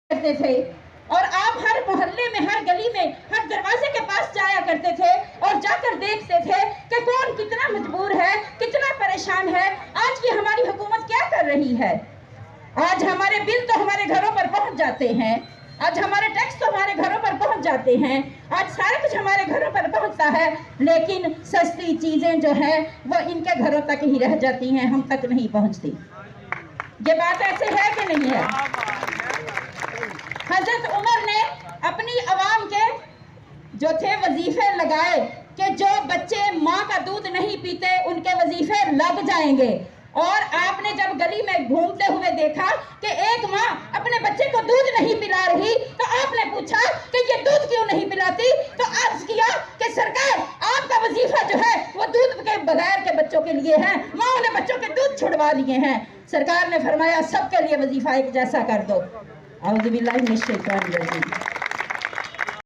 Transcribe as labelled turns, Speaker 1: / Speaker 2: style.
Speaker 1: کرتے تھے اور آپ ہر محلے میں، ہر گلی میں، ہر دروازے کے پاس جایا کرتے تھے اور جا کر دیکھتے تھے کہ کون کتنا مجبور ہے، کتنا پریشان ہے۔ آج کی ہماری حکومت کیا کر رہی ہے؟ آج ہمارے بل تو ہمارے گھروں پر پہنچ جاتے ہیں، آج ہمارے ٹیکس تو ہمارے گھروں پر پہنچ جاتے ہیں، آج سارا کچھ ہمارے گھروں پر پہنچتا ہے، لیکن سستی چیزیں جو ہیں وہ ان کے گھروں تک ہی رہ جاتی ہیں، ہم تک نہیں پہنچتی۔ یہ بات ایسے ہے کہ نہیں ہے؟ حضرت عمر نے اپنی عوام کے جو تھے وظیفے لگائے کہ جو بچے ماں کا دودھ نہیں پیتے ان کے وظیفے لگ جائیں گے، اور آپ نے جب گلی میں گھومتے ہوئے دیکھا کہ ایک ماں اپنے بچے کو دودھ نہیں پلا رہی تو آپ نے پوچھا کہ یہ دودھ کیوں نہیں پلاتی؟ تو عرض کیا کہ سرکار آپ کا وظیفہ جو ہے وہ دودھ کے بغیر کے بچوں کے لیے ہے، ماں نے بچوں کے دودھ چھڑوا لیے ہیں۔ سرکار نے فرمایا سب کے لیے وظیفہ ایک جیسا کر دو۔ اعوذ باللہ من الشیطان الرجیم۔